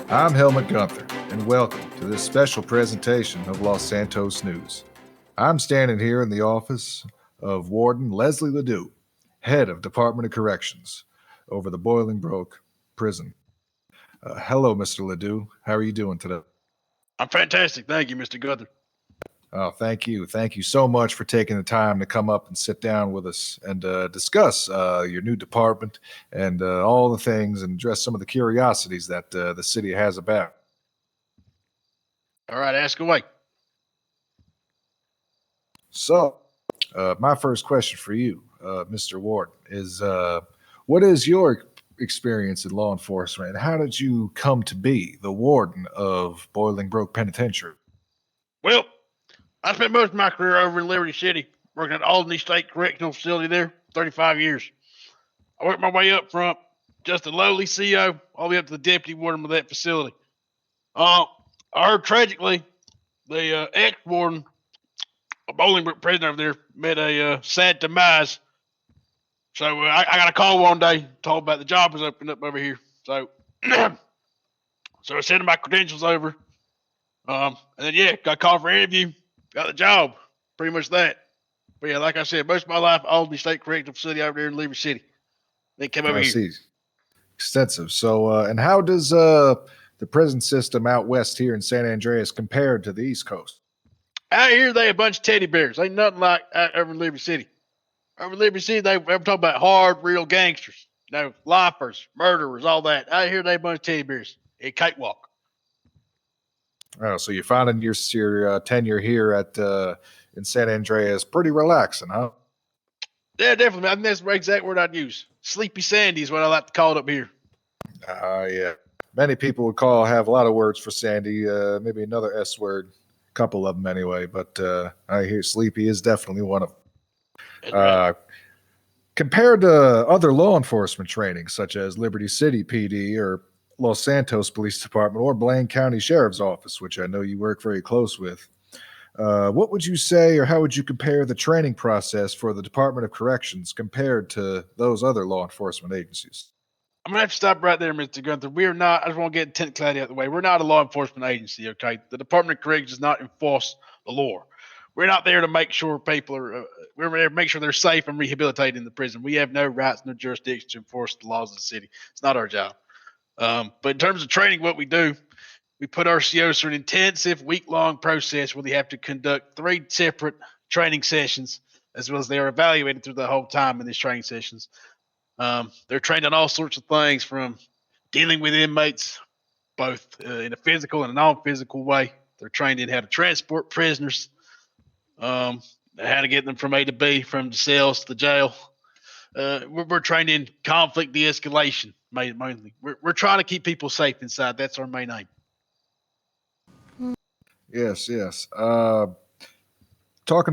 I'm Helmut Gunther, and welcome to this special presentation of Los Santos News. I'm standing here in the office of Warden Leslie LeDoux, head of Department of Corrections, over the Bolingbroke prison. Hello, Mr. LeDoux. How are you doing today? I'm fantastic. Thank you, Mr. Gunther. Oh, thank you. Thank you so much for taking the time to come up and sit down with us and discuss your new department and all the things and address some of the curiosities that the city has about. All right, ask away. So, my first question for you, Mr. Warden, is what is your experience in law enforcement and how did you come to be the warden of Bolingbroke Penitentiary? Well, I spent most of my career over in Liberty City, working at Albany State Correctional Facility there, 35 years. I worked my way up from just a lowly CO all the way up to the deputy warden of that facility. I heard tragically the ex-warden of Bolingbroke prison over there met a sad demise. So I got a call one day, told about the job was opening up over here. So, so I sent my credentials over. And then got called for an interview, got the job. Pretty much that. But yeah, like I said, most of my life, Albany State Correctional Facility over there in Liberty City. Then came over I here. see. Extensive. So, and how does the prison system out west here in San Andreas compare to the East Coast? Out here, they a bunch of teddy bears. Ain't nothing like out over in Liberty City. Over in Liberty City, they talk about hard, real gangsters. Lifers, murderers, all that. Out here, they a bunch of teddy bears. A cakewalk. Oh, so you're finding your tenure here at in San Andreas pretty relaxing, huh? Yeah, definitely. I think that's the exact word I'd use. Sleepy Sandy is what I like to call it up here. Yeah. Many people would have a lot of words for Sandy, maybe another S word, a couple of them anyway, but I hear Sleepy is definitely one of them. Right. Compared to other law enforcement training, such as Liberty City PD or Los Santos Police Department or Blaine County Sheriff's Office, which I know you work very close with, what would you say or how would you compare the training process for the Department of Corrections compared to those other law enforcement agencies? I'm gonna have to stop right there, Mr. Gunther. We are not. I just want to get intent clarity out of the way. We're not a law enforcement agency, okay? The Department of Corrections does not enforce the law. We're not there to make sure people are. We're there to make sure they're safe and rehabilitated in the prison. We have no rights, no jurisdiction to enforce the laws of the city. It's not our job. But in terms of training, what we do, we put our COs through an intensive week-long process where they have to conduct 3 separate training sessions, as well as they are evaluated through the whole time in these training sessions. They're trained on all sorts of things from dealing with inmates, both in a physical and a non-physical way. They're trained in how to transport prisoners, how to get them from A to B, from the cells to the jail. We're trained in conflict de-escalation mainly. We're trying to keep people safe inside. That's our main aim. Yes, yes. Talking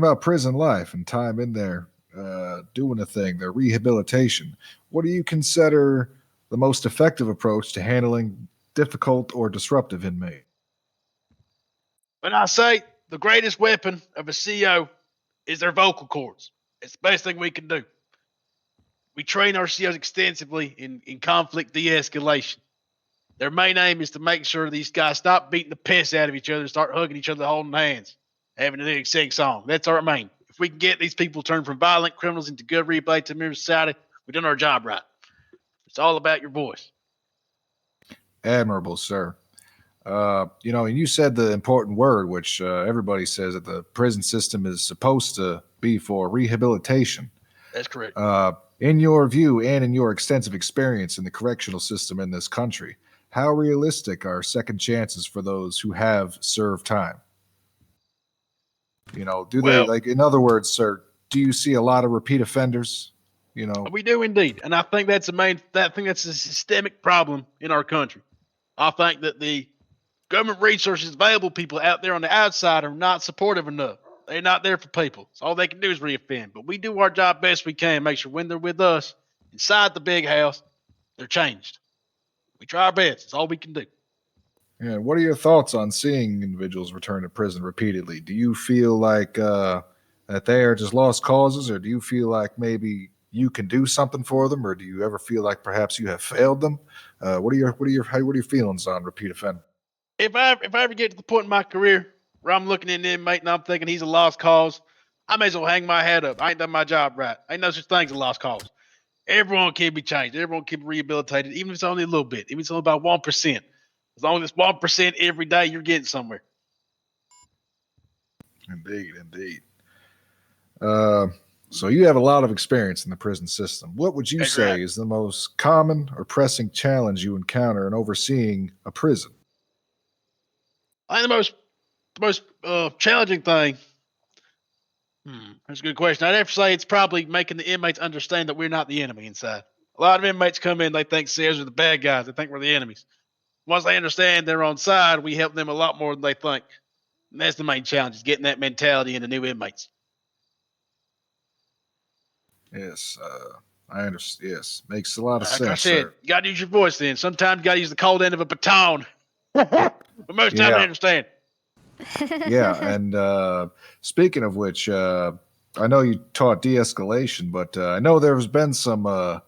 about prison life and time in there, doing a thing, their rehabilitation. What do you consider the most effective approach to handling difficult or disruptive inmate? When I say the greatest weapon of a CO is their vocal cords, it's the best thing we can do. We train our COs extensively in conflict de-escalation. Their main aim is to make sure these guys stop beating the piss out of each other, start hugging each other, holding hands, having a sing song. That's our main. If we can get these people turned from violent criminals into good rehabilitated members of society, we've done our job right. It's all about your voice. Admirable, sir. And you said the important word, which everybody says that the prison system is supposed to be for rehabilitation. That's correct. In your view and in your extensive experience in the correctional system in this country, how realistic are second chances for those who have served time? In other words, sir, do you see a lot of repeat offenders? We do indeed. And I think that's a systemic problem in our country. I think that the government resources available people out there on the outside are not supportive enough. They're not there for people. So all they can do is reoffend. But we do our job best we can, make sure when they're with us inside the big house, they're changed. We try our best. It's all we can do. Yeah, what are your thoughts on seeing individuals return to prison repeatedly? Do you feel like that they are just lost causes, or do you feel like maybe you can do something for them, or do you ever feel like perhaps you have failed them? What are your feelings on repeat offender? If I ever get to the point in my career where I'm looking at an inmate and I'm thinking he's a lost cause, I may as well hang my head up. I ain't done my job right. Ain't no such thing as a lost cause. Everyone can be changed. Everyone can be rehabilitated, even if it's only a little bit. Even if it's only about 1%. As long as it's 1% every day, you're getting somewhere. Indeed, indeed. So you have a lot of experience in the prison system. What would you That's say right. is the most common or pressing challenge you encounter in overseeing a prison? I think the most challenging thing. That's a good question. I'd have to say it's probably making the inmates understand that we're not the enemy inside. A lot of inmates come in, they think COs are the bad guys. They think we're the enemies. Once they understand they're on side, we help them a lot more than they think. And that's the main challenge: is getting that mentality into new inmates. Yes, I understand. Yes, makes a lot of Like I sense, said, sir. you got to use your voice. Then sometimes you got to use the cold end of a baton, but most time they Yeah, understand. yeah. And speaking of which, I know you taught de-escalation, but I know there has been some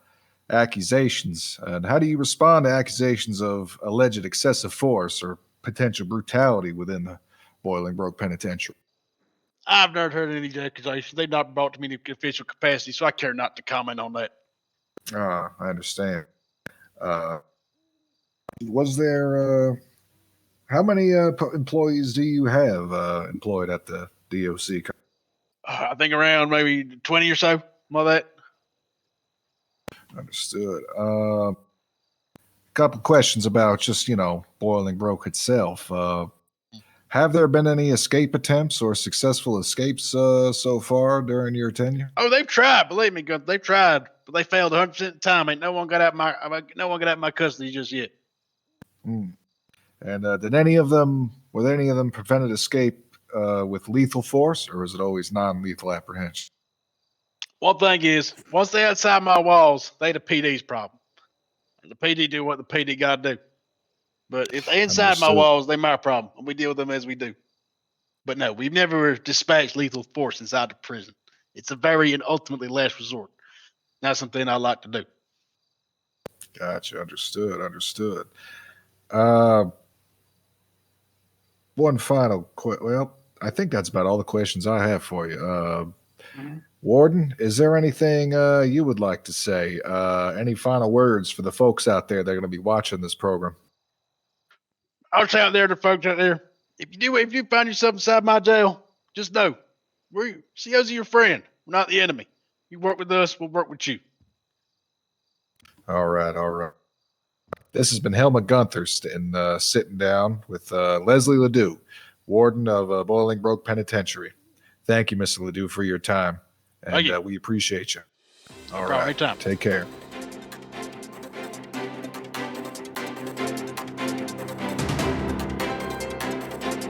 accusations. And how do you respond to accusations of alleged excessive force or potential brutality within the Bolingbroke Penitentiary? I've never heard any accusations. They've not brought to me in official capacity, so I care not to comment on that. I understand. Uh, was there? How many employees do you have employed at the DOC? I think around maybe 20 or so, like that. Understood. Couple questions about just Bolingbroke itself. Have there been any escape attempts or successful escapes so far during your tenure? Oh, they've tried. Believe me, Gun, they've tried, but they failed 100% of the time. Ain't no one got out my custody just yet. Hmm. And did any of them were there any of them prevented escape with lethal force, or is it always non-lethal apprehension? One thing is, once they outside my walls, they the PD's problem. And the PD do what the PD got to do. But if they inside my Understood. walls, they my problem, and we deal with them as we do. But no, we've never dispatched lethal force inside the prison. It's a very and ultimately last resort. Not something I like to do. Gotcha. Understood. Understood. Uh, one final well, I think that's about all the questions I have for you. Mhm. Warden, is there anything you would like to say? Any final words for the folks out there that are going to be watching this program? I'll say out there to folks out there, if you find yourself inside my jail, just know we COs are your friend. We're not the enemy. You work with us, we'll work with you. All right, all right. This has been Helma Gunther sitting down with Leslie LeDoux, Warden of Bolingbroke Penitentiary. Thank you, Mr. LeDoux, for your time, Thank and you. we appreciate you. No All problem. right, Anytime. take care.